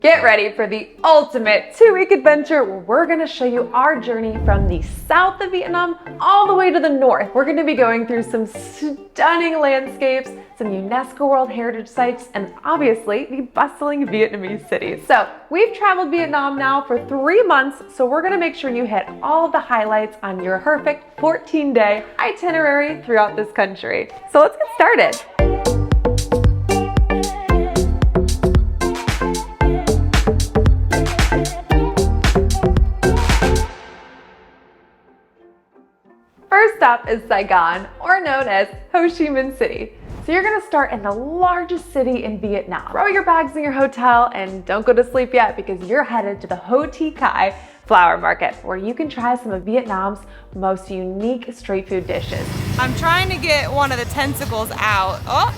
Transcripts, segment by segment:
Get ready for the ultimate 2-week adventure where we're gonna show you our journey from the south of Vietnam all the way to the north. We're gonna be going through some stunning landscapes, some UNESCO World Heritage Sites, and obviously the bustling Vietnamese cities. So we've traveled Vietnam now for 3 months, so we're gonna make sure you hit all of the highlights on your perfect 14-day itinerary throughout this country. So let's get started. First up is Saigon, or known as Ho Chi Minh City. So you're gonna start in the largest city in Vietnam. Throw your bags in your hotel and don't go to sleep yet because you're headed to the Ho Thi Khai Flower Market, where you can try some of Vietnam's most unique street food dishes. I'm trying to get one of the tentacles out. Oh,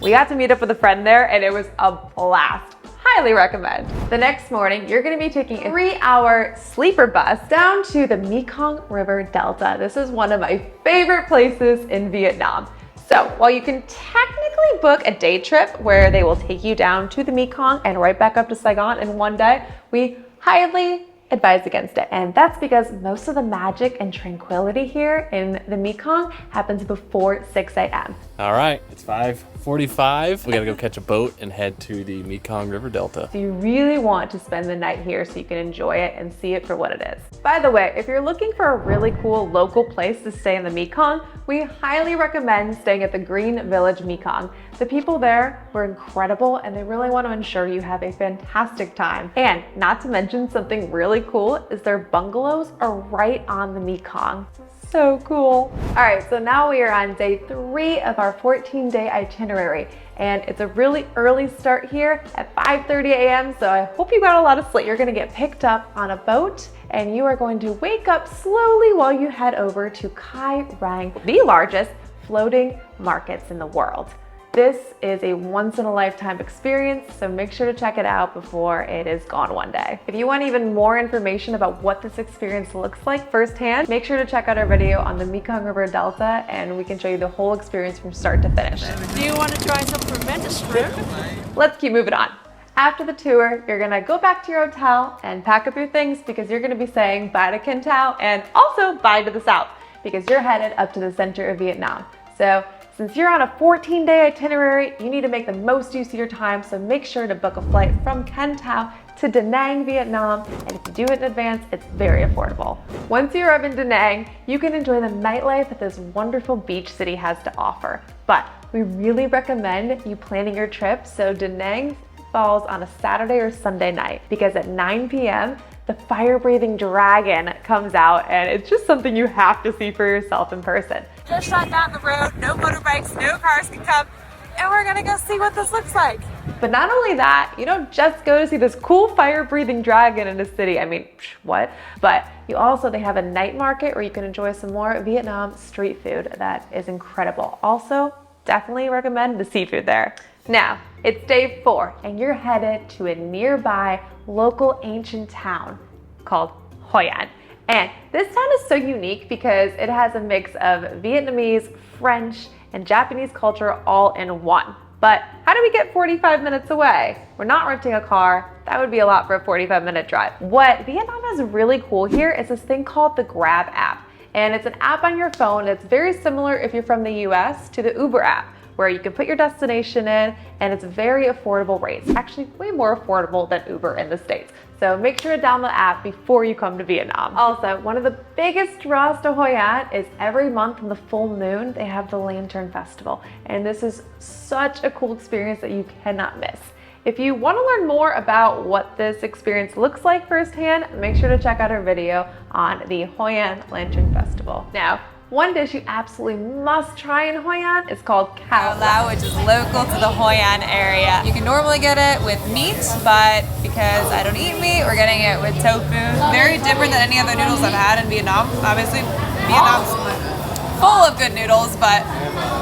We got to meet up with a friend there and it was a blast. Highly recommend. The next morning, you're gonna be taking a 3-hour sleeper bus down to the Mekong River Delta. This is one of my favorite places in Vietnam. So while you can technically book a day trip where they will take you down to the Mekong and right back up to Saigon in one day, we highly advise against it. And that's because most of the magic and tranquility here in the Mekong happens before 6 a.m. All right, it's 5:45. We gotta go catch a boat and head to the Mekong River Delta. So you really want to spend the night here so you can enjoy it and see it for what it is. By the way, if you're looking for a really cool local place to stay in the Mekong, we highly recommend staying at the Green Village Mekong. The people there were incredible and they really want to ensure you have a fantastic time. And not to mention something really cool is their bungalows are right on the Mekong. So cool. All right, so now we are on day 3 of our 14-day itinerary. And it's a really early start here at 5:30 a.m. So I hope you got a lot of sleep. You're gonna get picked up on a boat and you are going to wake up slowly while you head over to Cai Rang, the largest floating markets in the world. This is a once-in-a-lifetime experience, so make sure to check it out before it is gone one day. If you want even more information about what this experience looks like firsthand, make sure to check out our video on the Mekong River Delta and we can show you the whole experience from start to finish. Do you want to try some fermented shrimp? Let's keep moving on. After the tour, you're gonna go back to your hotel and pack up your things because you're gonna be saying bye to Can Tao and also bye to the south because you're headed up to the center of Vietnam. So since you're on a 14-day itinerary, you need to make the most use of your time, so make sure to book a flight from Can Tao to Da Nang, Vietnam, and if you do it in advance, it's very affordable. Once you arrive in Da Nang, you can enjoy the nightlife that this wonderful beach city has to offer. But we really recommend you planning your trip so Da Nang falls on a Saturday or Sunday night, because at 9 p.m., the fire-breathing dragon comes out and it's just something you have to see for yourself in person. Just shot down the road, no motorbikes, no cars can come, and we're gonna go see what this looks like. But not only that, you don't just go to see this cool fire-breathing dragon in a city. I mean, what? But they have a night market where you can enjoy some more Vietnam street food that is incredible. Also, definitely recommend the seafood there. Now, it's day 4 and you're headed to a nearby local ancient town called Hoi An. And this town is so unique because it has a mix of Vietnamese, French, and Japanese culture all in one. But how do we get 45 minutes away? We're not renting a car. That would be a lot for a 45-minute drive. What Vietnam is really cool here is this thing called the Grab app. And it's an app on your phone that's very similar if you're from the US to the Uber app, where you can put your destination in and it's very affordable rates. Actually, way more affordable than Uber in the States. So make sure to download the app before you come to Vietnam. Also, one of the biggest draws to Hoi An is every month on the full moon, they have the Lantern Festival. And this is such a cool experience that you cannot miss. If you want to learn more about what this experience looks like firsthand, make sure to check out our video on the Hoi An Lantern Festival. Now, one dish you absolutely must try in Hoi An is called Khao Lao, which is local to the Hoi An area. You can normally get it with meat, but because I don't eat meat, we're getting it with tofu. Very different than any other noodles I've had in Vietnam. Obviously, Vietnam's full of good noodles, but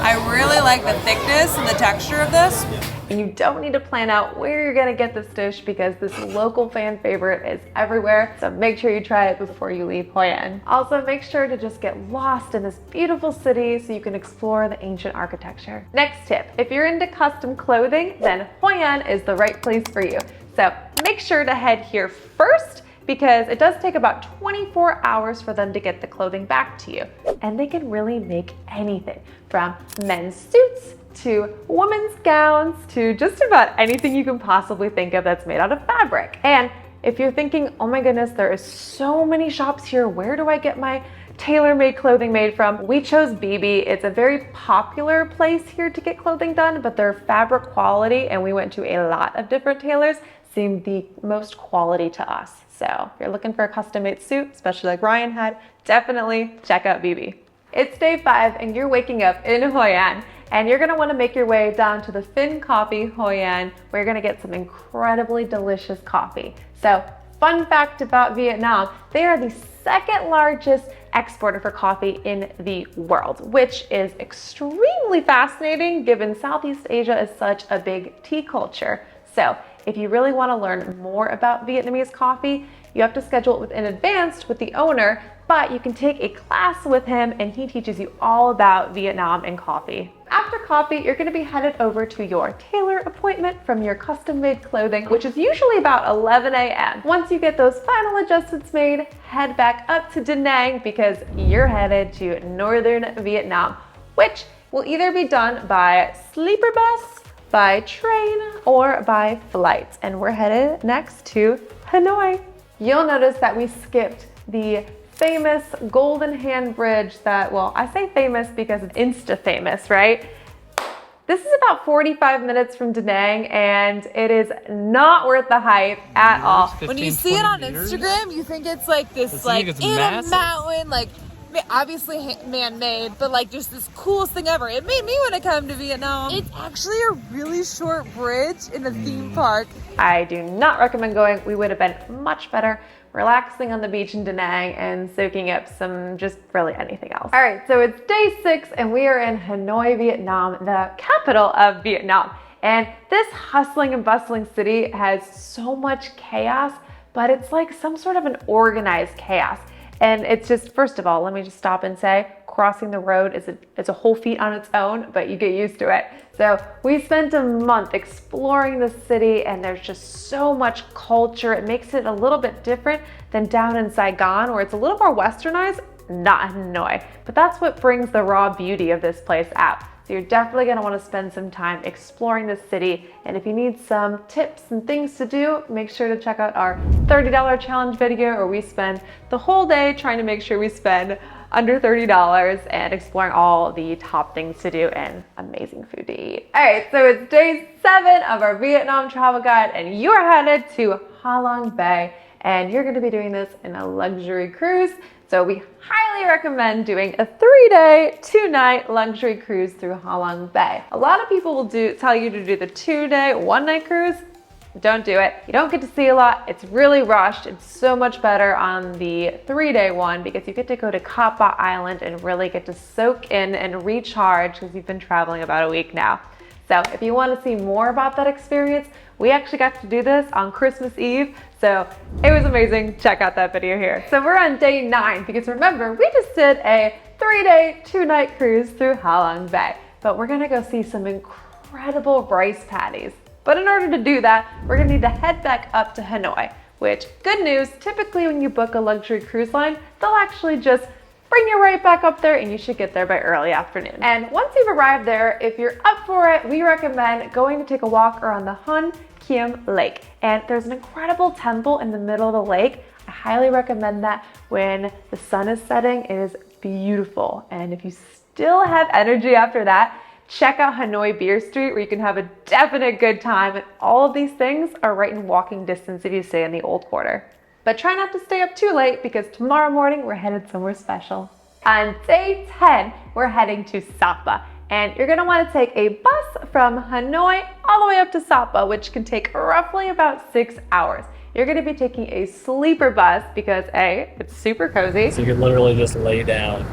I really like the thickness and the texture of this. And you don't need to plan out where you're gonna get this dish because this local fan favorite is everywhere. So make sure you try it before you leave Hoi An. Also, make sure to just get lost in this beautiful city so you can explore the ancient architecture. Next tip, if you're into custom clothing, then Hoi An is the right place for you. So make sure to head here first because it does take about 24 hours for them to get the clothing back to you. And they can really make anything from men's suits to women's gowns to just about anything you can possibly think of that's made out of fabric. And if you're thinking, oh my goodness, there is so many shops here, where do I get my tailor-made clothing made from? We chose BB. It's a very popular place here to get clothing done, but their fabric quality, and we went to a lot of different tailors, seemed the most quality to us. So if you're looking for a custom-made suit, especially like Ryan had, definitely check out BB. It's day 5 and you're waking up in Hoi An, and you're gonna wanna make your way down to the Phin Coffee Hoi An, where you're gonna get some incredibly delicious coffee. So, fun fact about Vietnam, they are the second largest exporter for coffee in the world, which is extremely fascinating given Southeast Asia is such a big tea culture. So, if you really wanna learn more about Vietnamese coffee, you have to schedule it in advance with the owner, but you can take a class with him and he teaches you all about Vietnam and coffee. After coffee, you're gonna be headed over to your tailor appointment from your custom-made clothing, which is usually about 11 a.m. Once you get those final adjustments made, head back up to Da Nang because you're headed to northern Vietnam, which will either be done by sleeper bus, by train, or by flight. And we're headed next to Hanoi. You'll notice that we skipped the famous Golden Hand Bridge that, well, I say famous because it's insta-famous, right? This is about 45 minutes from Da Nang and it is not worth the hype at all. 15, When you see it on meters? Instagram, you think it's like this, like it's in massive. a mountain, like obviously man-made, but like just this coolest thing ever. It made me want to come to Vietnam. It's actually a really short bridge in a theme park. I do not recommend going. We would have been much better relaxing on the beach in Da Nang and soaking up some just really anything else. All right, so it's day 6 and we are in Hanoi, Vietnam, the capital of Vietnam. And this hustling and bustling city has so much chaos, but it's like some sort of an organized chaos. And it's just, first of all, let me just stop and say, crossing the road is a whole feat on its own, but you get used to it. So we spent a month exploring the city and there's just so much culture. It makes it a little bit different than down in Saigon where it's a little more westernized, not Hanoi. But that's what brings the raw beauty of this place out. So you're definitely gonna wanna spend some time exploring the city. And if you need some tips and things to do, make sure to check out our $30 challenge video where we spend the whole day trying to make sure we spend under $30 and exploring all the top things to do and amazing food to eat. All right, so it's day 7 of our Vietnam travel guide and you are headed to Ha Long Bay and you're gonna be doing this in a luxury cruise. So we highly recommend doing a 3-day, 2-night luxury cruise through Ha Long Bay. A lot of people will tell you to do the 2-day, 1-night cruise. Don't do it. You don't get to see a lot. It's really rushed. It's so much better on the 3-day one because you get to go to Cat Ba Island and really get to soak in and recharge because you've been traveling about a week now. So if you want to see more about that experience, we actually got to do this on Christmas Eve. So it was amazing. Check out that video here. So we're on day 9 because remember, we just did a 3-day, 2-night cruise through Ha Long Bay. But we're gonna go see some incredible rice paddies. But in order to do that, we're gonna need to head back up to Hanoi, which, good news, typically when you book a luxury cruise line, they'll actually just bring you right back up there and you should get there by early afternoon. And once you've arrived there, if you're up for it, we recommend going to take a walk around the Han Kiem Lake. And there's an incredible temple in the middle of the lake. I highly recommend that when the sun is setting. It is beautiful. And if you still have energy after that, check out Hanoi Beer Street where you can have a definite good time. And all of these things are right in walking distance if you stay in the Old Quarter. But try not to stay up too late because tomorrow morning we're headed somewhere special. On day 10, we're heading to Sapa. And you're gonna wanna take a bus from Hanoi all the way up to Sapa, which can take roughly about 6 hours. You're gonna be taking a sleeper bus because A, it's super cozy, So you can literally just lay down.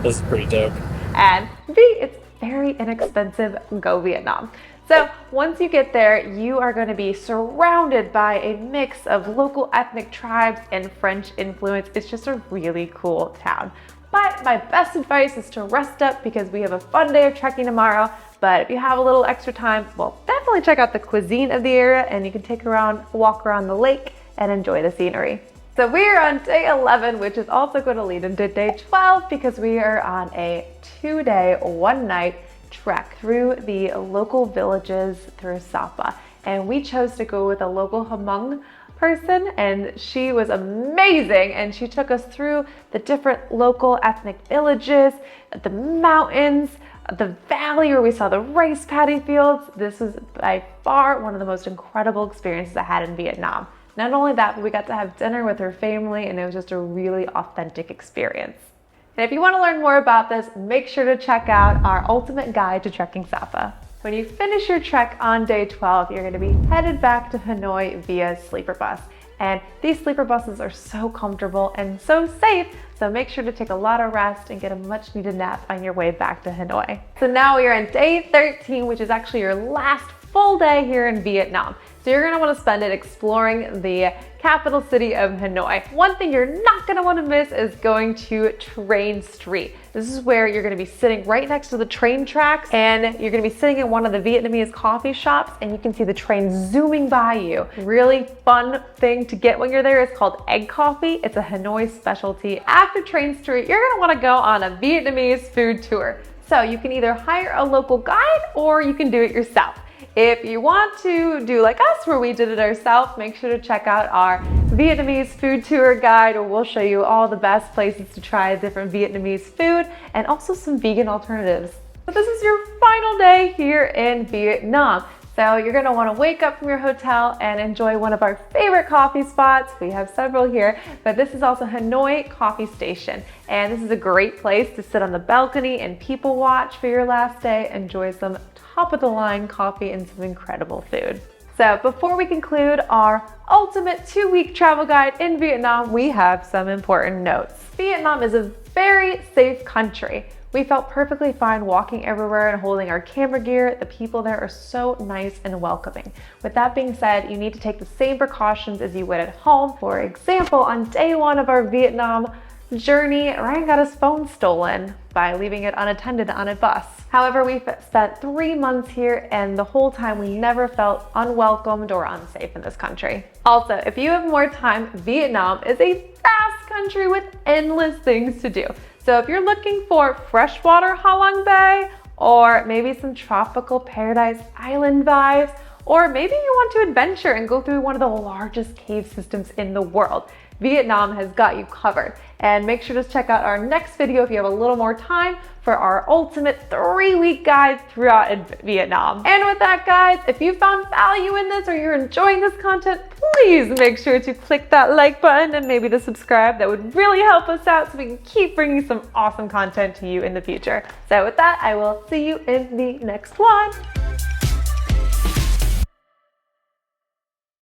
This is pretty dope. and B, it's very inexpensive Go Vietnam. So once you get there, you are going to be surrounded by a mix of local ethnic tribes and French influence. It's just a really cool town. But my best advice is to rest up because we have a fun day of trekking tomorrow. But if you have a little extra time, well, definitely check out the cuisine of the area and you can walk around the lake and enjoy the scenery. So we are on day 11, which is also going to lead into day 12 because we are on a 2-day, 1-night trek through the local villages through Sapa. And we chose to go with a local Hmong person, and she was amazing, and she took us through the different local ethnic villages, the mountains, the valley where we saw the rice paddy fields. This was by far one of the most incredible experiences I had in Vietnam. Not only that, but we got to have dinner with her family, and it was just a really authentic experience. And if you want to learn more about this, make sure to check out our ultimate guide to trekking Sapa. When you finish your trek on day 12, you're going to be headed back to Hanoi via sleeper bus. And these sleeper buses are so comfortable and so safe, so make sure to take a lot of rest and get a much needed nap on your way back to Hanoi. So now we are on day 13, which is actually your last full day here in Vietnam. So you're gonna wanna spend it exploring the capital city of Hanoi. One thing you're not gonna wanna miss is going to Train Street. This is where you're gonna be sitting right next to the train tracks, and you're gonna be sitting in one of the Vietnamese coffee shops, and you can see the train zooming by you. Really fun thing to get when you're there is called egg coffee. It's a Hanoi specialty. After Train Street, you're gonna wanna go on a Vietnamese food tour. So you can either hire a local guide or you can do it yourself. If you want to do like us, where we did it ourselves, make sure to check out our Vietnamese food tour guide, where we'll show you all the best places to try different Vietnamese food and also some vegan alternatives. But this is your final day here in Vietnam. So you're gonna wanna wake up from your hotel and enjoy one of our favorite coffee spots. We have several here, but this is also Hanoi Coffee Station. And this is a great place to sit on the balcony and people watch for your last day, enjoy some top of the line coffee and some incredible food. So before we conclude our ultimate 2-week travel guide in Vietnam, we have some important notes. Vietnam is a very safe country. We felt perfectly fine walking everywhere and holding our camera gear. The people there are so nice and welcoming. With that being said, you need to take the same precautions as you would at home. For example, on day 1 of our Vietnam journey, Ryan got his phone stolen by leaving it unattended on a bus. However, we've spent 3 months here, and the whole time we never felt unwelcomed or unsafe in this country. Also, if you have more time, Vietnam is a vast country with endless things to do. So if you're looking for freshwater Ha Long Bay, or maybe some tropical paradise island vibes, or maybe you want to adventure and go through one of the largest cave systems in the world, Vietnam has got you covered. And make sure to check out our next video if you have a little more time for our ultimate 3-week guide throughout Vietnam. And with that, guys, if you found value in this or you're enjoying this content, please make sure to click that like button and maybe the subscribe. That would really help us out so we can keep bringing some awesome content to you in the future. So with that, I will see you in the next one.